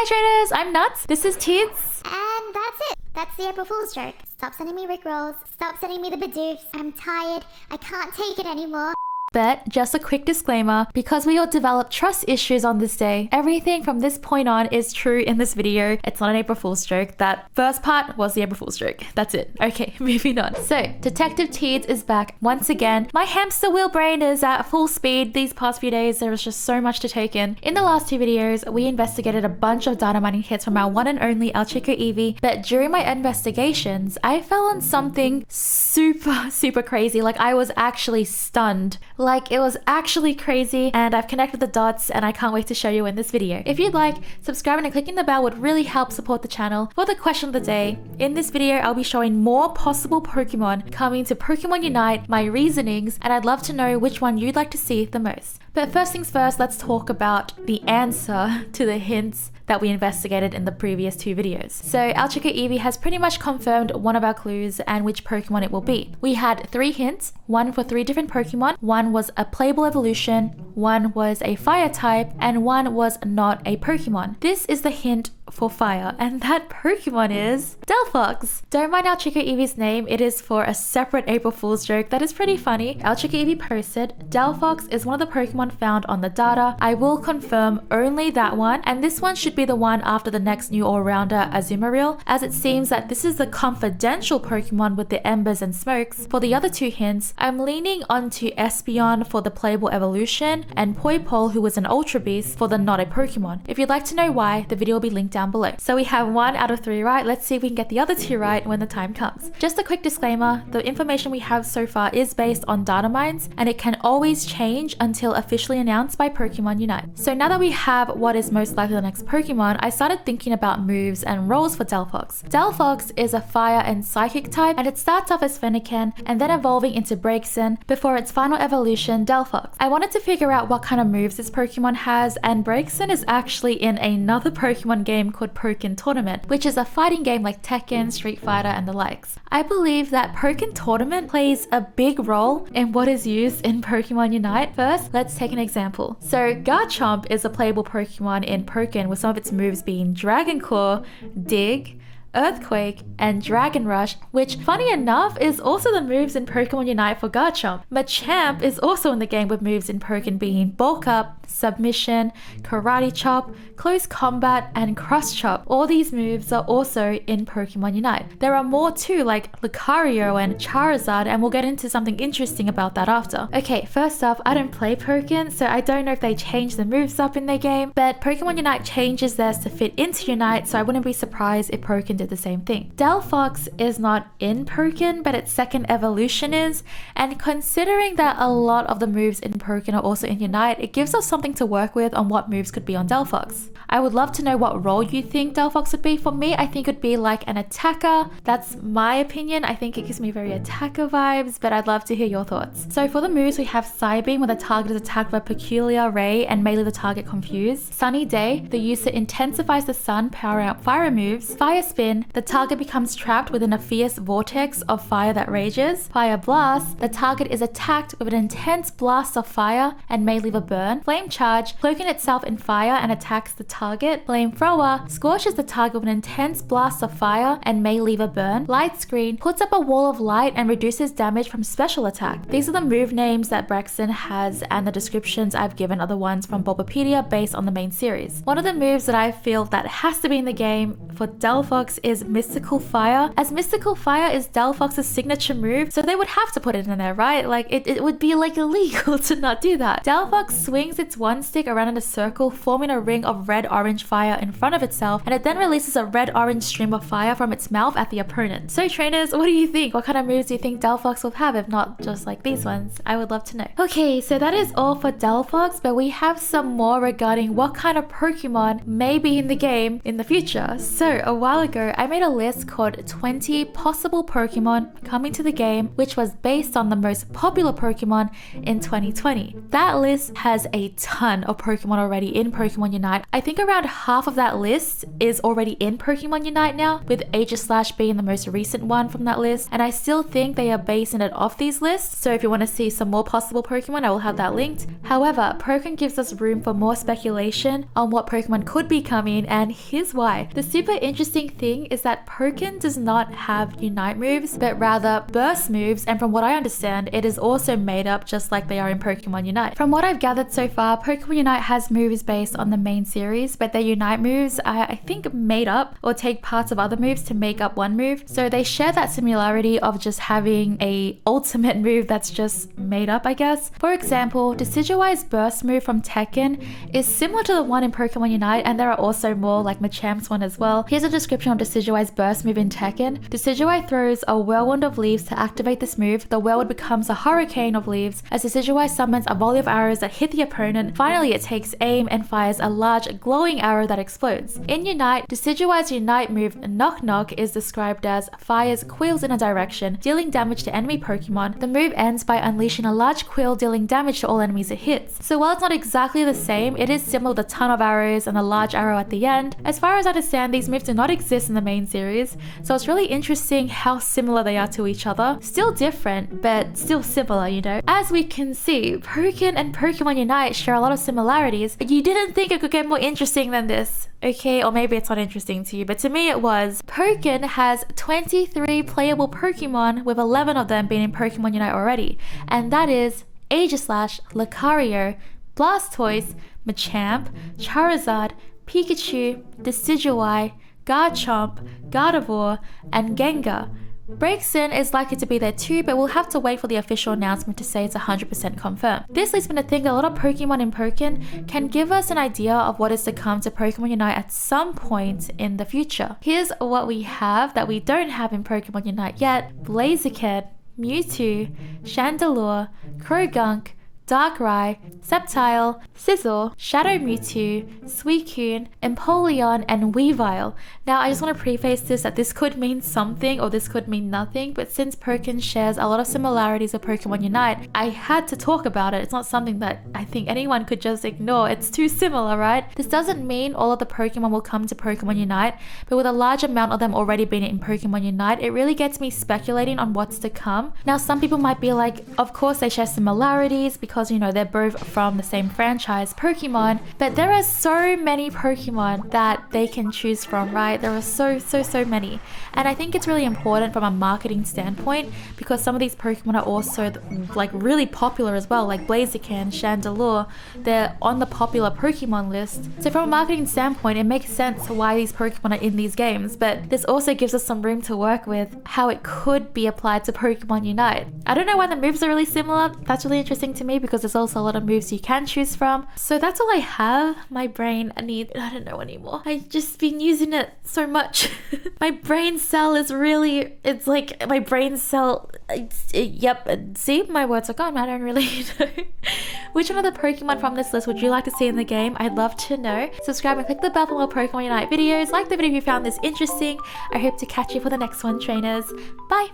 Hi traders, I'm Nuts. This is Teeds. And that's it. That's the April Fool's joke. Stop sending me Rickrolls. Stop sending me the Bidoofs. I'm tired. I can't take it anymore. But just a quick disclaimer, because we all develop trust issues on this day, everything from this point on is true in this video. It's not an April Fool's joke. That first part was the April Fool's joke. That's it. Okay, moving on. So, Detective Teeds is back once again. My hamster wheel brain is at full speed these past few days. There was just so much to take in. In the last two videos, we investigated a bunch of data mining hits from our one and only El Chico Eevee, but during my investigations, I fell on something super crazy. Like, I was actually stunned. Like, it was actually crazy, and I've connected the dots and I can't wait to show you in this video. If you'd like, subscribing and clicking the bell would really help support the channel. For the question of the day, in this video I'll be showing more possible Pokemon coming to Pokemon Unite, my reasonings, and I'd love to know which one you'd like to see the most. But first things first, let's talk about the answer to the hints that we investigated in the previous two videos. So El Chico Eevee has pretty much confirmed one of our clues and which Pokemon it will be. We had 3 hints, one for 3 different Pokemon, one was a playable evolution, one was a fire type, and one was not a Pokemon. This is the hint for fire, and that Pokemon is Delphox. Don't mind El Chico Eevee's name, it is for a separate April Fool's joke that is pretty funny. El Chico Eevee posted, Delphox is one of the Pokemon found on the data. I will confirm only that one, and this one should be the one after the next new all-rounder Azumarill, as it seems that this is the confidential Pokemon with the embers and smokes. For the other 2 hints, I'm leaning onto Espeon for the playable evolution and Poipole, who is an Ultra Beast, for the not a Pokemon. If you'd like to know why, the video will be linked down below. So we have 1 out of 3 right. Let's see if we can get the other 2 right when the time comes. Just a quick disclaimer, the information we have so far is based on data mines, and it can always change until officially announced by Pokemon Unite. So now that we have what is most likely the next Pokemon, I started thinking about moves and roles for Delphox. Delphox is a fire and psychic type, and it starts off as Fennekin and then evolving into Braixen before its final evolution, Delphox. I wanted to figure out what kind of moves this Pokemon has, and Braixen is actually in another Pokemon game called Pokken Tournament, which is a fighting game like Tekken, Street Fighter, and the likes. I believe that Pokken Tournament plays a big role in what is used in Pokemon Unite. First, let's take an example. So Garchomp is a playable Pokemon in Pokken, with some of its moves being Dragon Claw, Dig, Earthquake, and Dragon Rush, which, funny enough, is also the moves in Pokemon Unite for Garchomp. Machamp is also in the game with moves in Pokken being Bulk Up, Submission, Karate Chop, Close Combat, and Cross Chop. All these moves are also in Pokemon Unite. There are more too, like Lucario and Charizard, and we'll get into something interesting about that after. Okay, first off, I don't play Pokken, so I don't know if they change the moves up in their game, but Pokemon Unite changes theirs to fit into Unite, so I wouldn't be surprised if Pokken did the same thing. Delphox is not in Pokken, but its second evolution is, and considering that a lot of the moves in Pokken are also in Unite, it gives us something to work with on what moves could be on Delphox. I would love to know what role you think Delphox would be. For me, I think it would be like an attacker. That's my opinion. I think it gives me very attacker vibes, but I'd love to hear your thoughts. So for the moves, we have Psybeam, where the target is attacked by Peculiar Ray and may leave the target confused. Sunny Day, the user intensifies the sun, powering up fire moves. Fire Spin, the target becomes trapped within a fierce vortex of fire that rages. Fire Blast, the target is attacked with an intense blast of fire and may leave a burn. Flame Charge, cloaking itself in fire and attacks the target. Flamethrower, scorches the target with an intense blast of fire and may leave a burn. Light Screen, puts up a wall of light and reduces damage from special attack. These are the move names that Braixen has, and the descriptions I've given are the ones from Bulbapedia based on the main series. One of the moves that I feel that has to be in the game for Delphox is Mystical Fire, as Mystical Fire is Delphox's signature move, so they would have to put it in there, right? Like, it would be like illegal to not do that. Delphox swings its one stick around in a circle, forming a ring of red-orange fire in front of itself, and it then releases a red-orange stream of fire from its mouth at the opponent. So trainers, what do you think? What kind of moves do you think Delphox will have, if not just like these ones? I would love to know. Okay, so that is all for Delphox, but we have some more regarding what kind of Pokemon may be in the game in the future. So a while ago, ago, I made a list called 20 possible Pokemon coming to the game, which was based on the most popular Pokemon in 2020. That list has a ton of Pokemon already in Pokemon Unite. I think around half of that list is already in Pokemon Unite now, with Aegislash being the most recent one from that list, and I still think they are basing it off these lists, so if you want to see some more possible Pokemon, I will have that linked. However, Pokken gives us room for more speculation on what Pokemon could be coming, and here's why. The super interesting thing is that Pokken does not have Unite moves, but rather burst moves, and from what I understand, it is also made up just like they are in Pokemon Unite. From what I've gathered so far, Pokemon Unite has moves based on the main series, but their Unite moves are, I think, made up or take parts of other moves to make up one move. So they share that similarity of just having a ultimate move that's just made up, I guess. For example, Decidueye's burst move from Tekken is similar to the one in Pokemon Unite, and there are also more like Machamp's one as well. Here's a description of Decidueye's burst move in Tekken. Decidueye throws a whirlwind of leaves to activate this move. The whirlwind becomes a hurricane of leaves as Decidueye summons a volley of arrows that hit the opponent. Finally, it takes aim and fires a large glowing arrow that explodes. In Unite, Decidueye's Unite move Knock Knock is described as fires quills in a direction, dealing damage to enemy Pokemon. The move ends by unleashing a large quill, dealing damage to all enemies it hits. So while it's not exactly the same, it is similar with a ton of arrows and a large arrow at the end. As far as I understand, these moves do not exist in the main series, so it's really interesting how similar they are to each other. Still different, but still similar, you know. As we can see, Pokken and Pokemon Unite share a lot of similarities. You didn't think it could get more interesting than this, okay? Or maybe it's not interesting to you, but to me it was. Pokken has 23 playable Pokemon, with 11 of them being in Pokemon Unite already, and that is Aegislash, Lucario, Blastoise, Machamp, Charizard, Pikachu, Decidueye, Garchomp, Gardevoir, and Gengar. Braixen is likely to be there too, but we'll have to wait for the official announcement to say it's 100% confirmed. This leads me to think that a lot of Pokemon in Pokken can give us an idea of what is to come to Pokemon Unite at some point in the future. Here's what we have that we don't have in Pokemon Unite yet: Blaziken, Mewtwo, Chandelure, Croagunk, Darkrai, Sceptile, Sizzle, Shadow Mewtwo, Suicune, Empoleon, and Weavile. Now, I just want to preface this that this could mean something or this could mean nothing, but since Pokken shares a lot of similarities with Pokemon Unite, I had to talk about it. It's not something that I think anyone could just ignore. It's too similar, right? This doesn't mean all of the Pokemon will come to Pokemon Unite, but with a large amount of them already being in Pokemon Unite, it really gets me speculating on what's to come. Now, some people might be like, of course they share similarities because, you know, they're both from the same franchise, Pokemon, but there are so many Pokemon that they can choose from, right? There are so many. And I think it's really important from a marketing standpoint because some of these Pokemon are also like really popular as well, like Blaziken, Chandelure. They're on the popular Pokemon list. So from a marketing standpoint, it makes sense why these Pokemon are in these games, but this also gives us some room to work with how it could be applied to Pokemon Unite. I don't know why the moves are really similar. That's really interesting to me because there's also a lot of moves you can choose from. So that's all I have. My brain, I don't know anymore. I've just been using it so much. My brain cell is really, it's like my brain cell, yep, see, my words are gone. I don't really know. Which one of the Pokemon from this list would you like to see in the game? I'd love to know. Subscribe and click the bell for more Pokemon Unite videos. Like the video if you found this interesting. I hope to catch you for the next one, trainers. Bye!